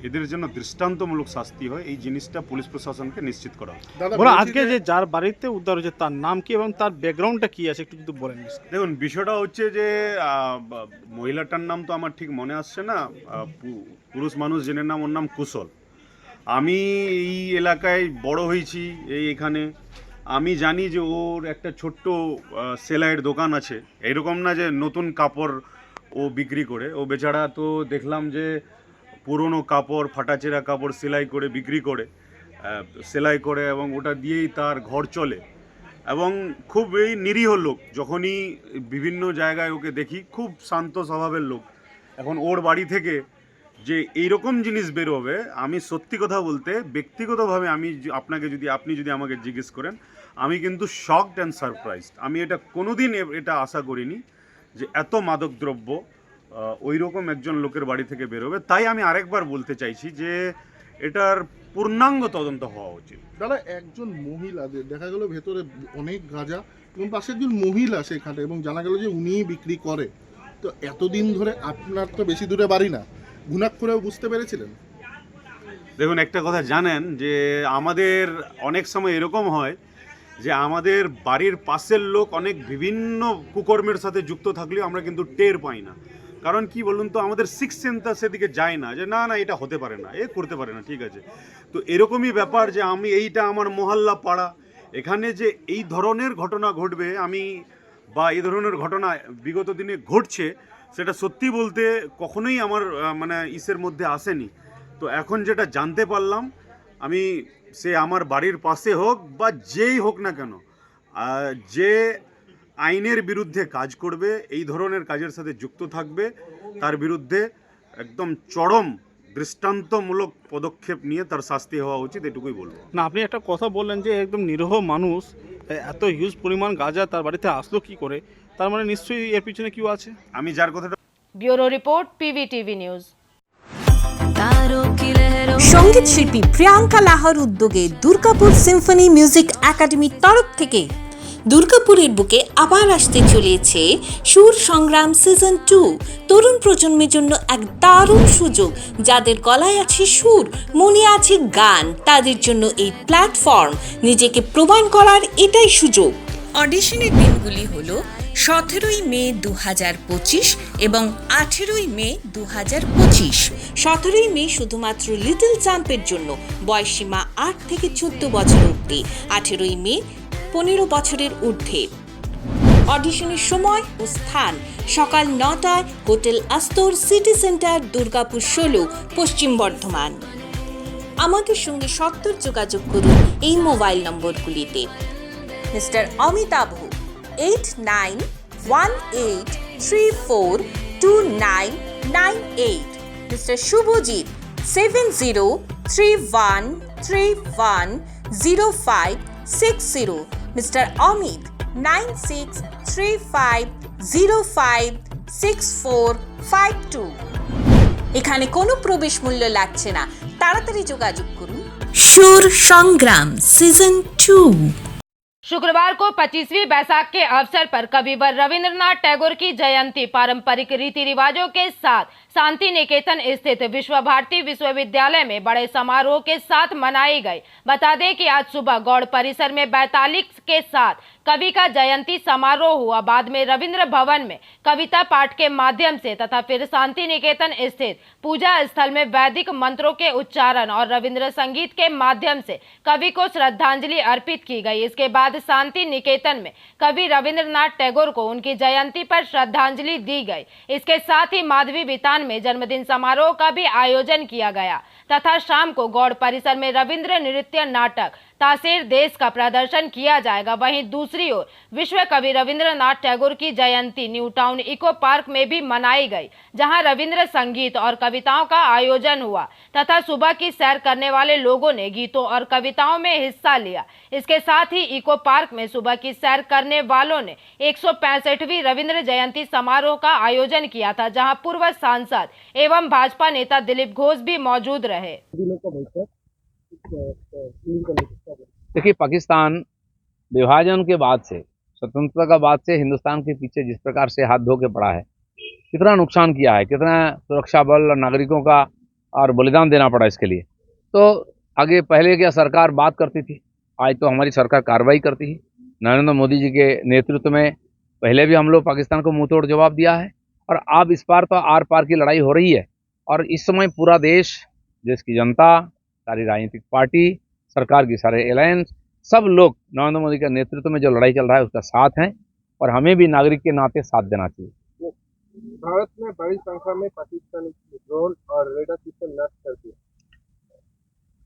এদের জন্য দৃষ্টান্তমূলক শাস্তি হয়, এই জিনিসটা পুলিশ প্রশাসনকে নিশ্চিত করা হয়। আজকে যে যার বাড়িতে উদ্ধার হয়েছে তার নাম কি এবং তার ব্যাকগ্রাউন্ডটা কি আছে একটু যদি বলেন। দেখুন, বিষয়টা হচ্ছে যে মহিলাটার নাম তো আমার ঠিক মনে আসছে না, পুরুষ মানুষ জেনের নাম, ওর নাম কুশল। আমি এই এলাকায় বড় হয়েছি, এখানে আমি জানি যে ওর একটা ছোট্ট সেলাইয়ের দোকান আছে। এরকম না যে নতুন কাপড় ও বিক্রি করে, ও বেচারা তো দেখলাম যে পুরনো কাপড়, ফাটাচেরা কাপড় সেলাই করে বিক্রি করে, সেলাই করে এবং ওটা দিয়েই তার ঘর চলে এবং খুব এই নিরীহ লোক। যখনই বিভিন্ন জায়গায় ওকে দেখি খুব শান্ত স্বভাবের লোক। এখন ওর বাড়ি থেকে যে এইরকম জিনিস বেরোবে, আমি সত্যি কথা বলতে ব্যক্তিগতভাবে আপনি যদি আমাকে জিজ্ঞেস করেন, আমি কিন্তু শকড অ্যান্ড সারপ্রাইজড। আমি এটা কোনোদিন এটা আশা করিনি যে এত মাদকদ্রব্য ওই রকম একজন লোকের বাড়ি থেকে বেরোবে। তাই আমি আরেকবার বলতে চাইছি যে এটার পূর্ণাঙ্গ তদন্ত হওয়া উচিত। দাদা, একজন মহিলা দেখা গেল ভেতরে অনেক গাঁজা এবং পাশে একজন মহিলা সেখানে, এবং জানা গেল যে উনিই বিক্রি করে। তো এতদিন ধরে আপনার তো বেশি দূরে বাড়ি না, গুনাক করেও বুঝতে পেরেছিলেন? দেখুন, একটা কথা জানেন যে আমাদের অনেক সময় এরকম হয় যে আমাদের বাড়ির পাশের লোক অনেক বিভিন্ন কুকর্মের সাথে যুক্ত থাকলেও আমরা কিন্তু টের পাই না। কারণ কি বলুন তো, আমাদের সিক্স সেন্সটা সেদিকে যায় না যে না না এটা হতে পারে না, এ করতে পারে না, ঠিক আছে। তো এরকমই ব্যাপার যে আমি এইটা আমার মহল্লা পাড়া, এখানে যে এই ধরনের ঘটনা ঘটবে আমি বা এই ধরনের ঘটনা বিগত দিনে ঘটছে, সেটা সত্যি বলতে কখনোই আমার মানে ইসের মধ্যে আসেনি। তো এখন যেটা জানতে পারলাম, আমি সে আমার বাড়ির পাশে হোক বা যেই হোক না কেন, যে আইনের বিরুদ্ধে কাজ করবে, এই ধরনের কাজের সাথে যুক্ত থাকবে, তার বিরুদ্ধে একদম চরম দৃষ্টান্তমূলক পদক্ষেপ নিয়ে তার শাস্তি হওয়া উচিত, এটুকুই বলবো। না, আপনি একটা কথা বললেন যে একদম নিরীহ মানুষ এত হিউজ পরিমাণ গাঁজা তার বাড়িতে আসলো কি করে, তার মানে নিশ্চয়ই এর পিছনে কেউ আছে। আমি যার কথাটা ব্যুরো রিপোর্ট, PVTV নিউজ। সঙ্গীত শিল্পী প্রিয়াঙ্কা লাহার উদ্যোগে দুর্গাপুর সিম্ফনি মিউজিক একাডেমির তরফ থেকে দুর্গাপুরের বুকে আবার আসতে চলেছে সুর সংগ্রাম সিজন 2। তরুণ প্রজন্মের জন্য এক দারুণ সুযোগ। যাদের গলায় আছে সুর, মনে আছে গান, তাদের জন্য এই প্ল্যাটফর্ম। নিজেকে প্রমাণ করার এটাই সুযোগ। অডিশনের দিনগুলি হলো 17ই মে 2025 এবং 18ই মে 2025। 17ই মে শুধুমাত্র লিটল চ্যাম্পের জন্য, বয়সীমা 8 থেকে 14 বছর অবধি। 18ই মে 15 বছরের ঊর্ধ্বে। অডিশনের সময় ও স্থান সকাল 9টায়, hotel Astor, city centre, Durgapur 16, Paschim Bardhaman. আমাদের সঙ্গে সত্তর যোগাযোগ করুন এই মোবাইল নম্বরগুলিতে। Mister Amitabh 8918342998, mister Subhajit 7031310560, mister Amit 9635056452। এখানে কোনো প্রবেশ মূল্য লাগছে না, তাড়াতাড়ি যোগাযোগ করুন। সুর সংগ্রাম सीजन 2। शुक्रवार को 25वीं बैसाख के अवसर पर कविवर रविंद्रनाथ टैगोर की जयंती पारंपरिक रीति रिवाजों के साथ शांति निकेतन स्थित विश्व भारती विश्वविद्यालय में बड़े समारोह के साथ मनाई गई। बता दें कि आज सुबह गौड़ परिसर में 42 के साथ कवि का जयंती समारोह हुआ। बाद में रविंद्र भवन में कविता पाठ के माध्यम से तथा फिर शांति निकेतन स्थित पूजा स्थल में वैदिक मंत्रों के उच्चारण और रविंद्र संगीत के माध्यम से कवि को श्रद्धांजलि अर्पित की गई। इसके बाद शांति निकेतन में कवि रविंद्रनाथ टैगोर को उनकी जयंती पर श्रद्धांजलि दी गई। इसके साथ ही माधवी वितान में जन्मदिन समारोह का भी आयोजन किया गया तथा शाम को गौड़ परिसर में रविंद्र नृत्य नाटक तासेर देश का प्रदर्शन किया जाएगा। वहीं दूसरी ओर विश्व कवि रविंद्रनाथ टैगोर की जयंती न्यू टाउन इको पार्क में भी मनाई गई, जहां रविंद्र संगीत और कविताओं का आयोजन हुआ तथा सुबह की सैर करने वाले लोगों ने गीतों और कविताओं में हिस्सा लिया। इसके साथ ही इको पार्क में सुबह की सैर करने वालों ने 165वीं रविंद्र जयंती समारोह का आयोजन किया था, जहां पूर्व सांसद एवं भाजपा नेता दिलीप घोष भी मौजूद रहे। देखिए, पाकिस्तान विभाजन के बाद से, स्वतंत्रता का बाद से हिंदुस्तान के पीछे जिस प्रकार से हाथ धो के पड़ा है, कितना नुकसान किया है, कितना सुरक्षा बल और नागरिकों का और बलिदान देना पड़ा इसके लिए। तो आगे पहले क्या सरकार बात करती थी, आज तो हमारी सरकार कार्रवाई करती है। नरेंद्र मोदी जी के नेतृत्व में पहले भी हम लोग पाकिस्तान को मुंह तोड़ जवाब दिया है, और अब इस बार तो आर पार की लड़ाई हो रही है। और इस समय पूरा देश, देश की जनता, सारी राजनीतिक पार्टी, सरकार की सारे अलायंस, सब लोग नरेंद्र मोदी के नेतृत्व में जो लड़ाई चल रहा है उसका साथ हैं, और हमें भी नागरिक के नाते साथ देना चाहिए। भारत में बड़ी संख्या में पाकिस्तानी ड्रोन और रेडार सिस्टम नष्ट कर दिया।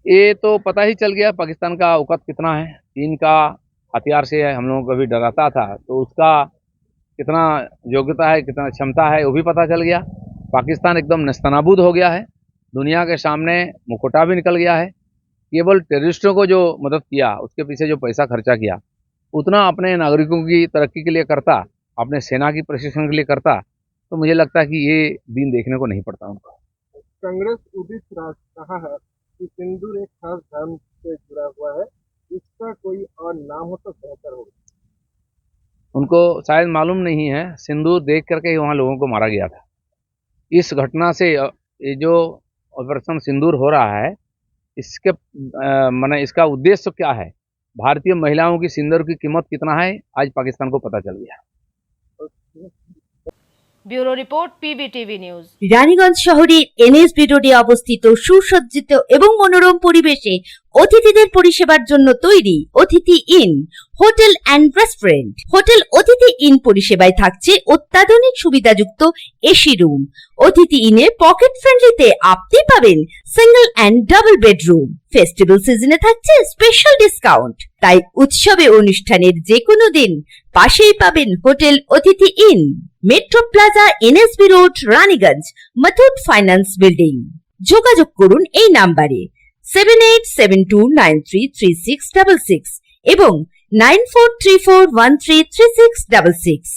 ये तो पता ही चल गया पाकिस्तान का औकात कितना है। चीन का हथियार से हम लोगों को कभी डराता था, तो उसका कितना योग्यता है, कितना क्षमता है, वो भी पता चल गया। पाकिस्तान एकदम नेस्तनाबूद हो गया है, दुनिया के सामने मुखौटा भी निकल गया है। केवल टेररिस्टों को जो मदद किया, उसके पीछे जो पैसा खर्चा किया, उतना अपने नागरिकों की तरक्की के लिए करता, अपने सेना की प्रशिक्षण के लिए करता, तो मुझे लगता है कि ये दिन देखने को नहीं पड़ता उनको। कांग्रेस उदित राज कहा है कि सिंदूर एक खास धर्म से जुड़ा हुआ है, इसका कोई और नाम हो तो बेहतर होगा। उनको शायद मालूम नहीं है, सिंदूर देख करके ही वहाँ लोगों को मारा गया था। इस घटना से ये जो ऑपरेशन सिंदूर हो रहा है, इसके माने इसका उद्देश्य क्या है, भारतीय महिलाओं की सिंदूर की कीमत कितना है, आज पाकिस्तान को पता चल गया। Bureau report PBTV news. Raniganj শহরের এনএসবি রোডে অবস্থিত সুসজ্জিত এবং মনোরম পরিবেশে অতিথিদের পরিষেবার জন্য তৈরি অতিথি in hotel and restaurant. Hotel অতিথি ইন পরিষেবায় থাকছে অত্যাধুনিক সুবিধাযুক্ত এসি রুম। অতিথি ইনে পকেট ফ্রেন্ডলিতে আপনি পাবেন single and double bedroom. Festival সিজনে থাকছে স্পেশাল ডিসকাউন্ট। তাই উৎসবে অনুষ্ঠানের যে কোনো দিন পাশেই পাবেন হোটেল অতিথি in, metro plaza, NSB road, Raniganj, Muthoot finance building. যোগাযোগ করুন এই নাম্বারে 7872933666 এবং 9434133666।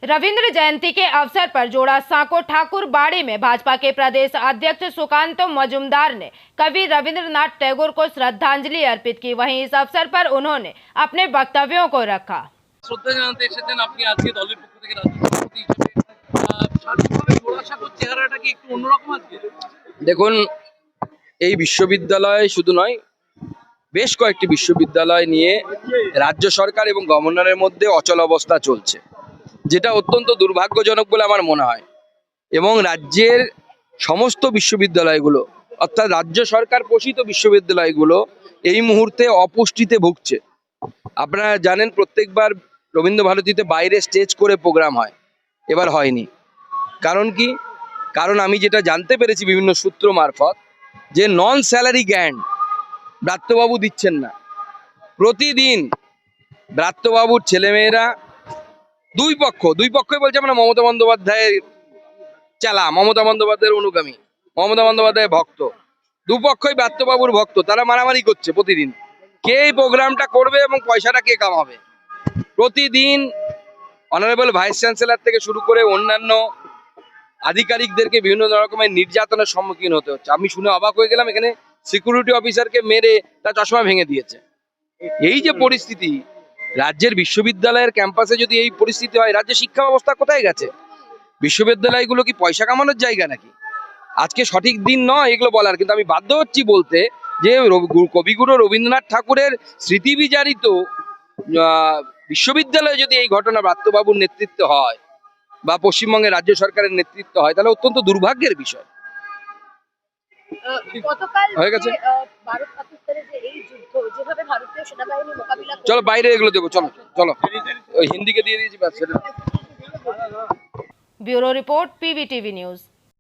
रविंद्र जयंती के अवसर पर जोड़ा सांको ठाकुर बाड़ी में भाजपा के प्रदेश अध्यक्ष सुकांत मजुमदार ने कवि रविंद्रनाथ टैगोर को श्रद्धांजलि अर्पित की। वहीं इस अवसर पर उन्होंने अपने वक्तव्यों को रखा। শ্রদ্ধা জানাতে এসেছেন আপনি আজকে দলের পক্ষ থেকে রাজ্য সভাপতি হিসেবে, সার্বিকভাবে জোড়াসাঁকোর চেহারাটা কি একটু অন্যরকম আজকে? দেখুন, এই বিশ্ববিদ্যালয় শুধু নয়, বেশ কয়েকটি বিশ্ববিদ্যালয় নিয়ে রাজ্য সরকার এবং গভর্নরের মধ্যে অচল অবস্থা চলছে, যেটা অত্যন্ত দুর্ভাগ্যজনক বলে আমার মনে হয়। এবং রাজ্যের সমস্ত বিশ্ববিদ্যালয়গুলো, অর্থাৎ রাজ্য সরকার পোষিত বিশ্ববিদ্যালয়গুলো এই মুহূর্তে অপুষ্টিতে ভুগছে। আপনারা জানেন প্রত্যেকবার রবীন্দ্রভারতীতে বাইরে স্টেজ করে প্রোগ্রাম হয়, এবার হয়নি। কারণ কি? কারণ আমি যেটা জানতে পেরেছি বিভিন্ন সূত্র মারফত, যে নন স্যালারি গ্র্যান্ট ব্রাত্যবাবু দিচ্ছেন না। প্রতিদিন ব্রাত্যবাবুর ছেলেমেয়েরা দুই পক্ষই বলছে আমরা মমতা বন্দ্যোপাধ্যায়ের চালা, মমতা বন্দ্যোপাধ্যায়ের অনুগামী, মমতা বন্দ্যোপাধ্যায়ের ভক্ত। দুপক্ষই ব্রাত্যবাবুর ভক্ত, তারা মারামারি করছে প্রতিদিন কে এই প্রোগ্রামটা করবে এবং পয়সাটা কে কামাবে। প্রতিদিন অনারেবল ভাইস চ্যান্সেলর থেকে শুরু করে অন্যান্য আধিকারিকদেরকে বিভিন্ন রকমের নির্যাতনের সম্মুখীন হতে হচ্ছে। আমি শুনে অবাক হয়ে গেলাম, এখানে সিকিউরিটি অফিসারকে মেরে তার চশমা ভেঙে দিয়েছে। এই যে পরিস্থিতি, রাজ্যের বিশ্ববিদ্যালয়ের ক্যাম্পাসে যদি এই পরিস্থিতি হয়, রাজ্যের শিক্ষা ব্যবস্থা কোথায় গেছে? বিশ্ববিদ্যালয়গুলো কি পয়সা কামানোর জায়গা নাকি? আজকে সঠিক দিন নয় এগুলো বলার, কিন্তু আমি বাধ্য হচ্ছি বলতে যে কবিগুরু রবীন্দ্রনাথ ঠাকুরের স্মৃতি বিজারিত বিশ্ববিদ্যালয়ে যদি এই ঘটনা ব্রাত্যবাবুর নেতৃত্ব হয় বা পশ্চিমবঙ্গের রাজ্য সরকারের নেতৃত্ব হয়, তাহলে অত্যন্ত দুর্ভাগ্যের বিষয়। হয়ে গেছে, চলো বাইরে এগুলো দেবো, চলো চলো ওই হিন্দিকে দিয়ে দিয়েছি। Bureau report PBTV news.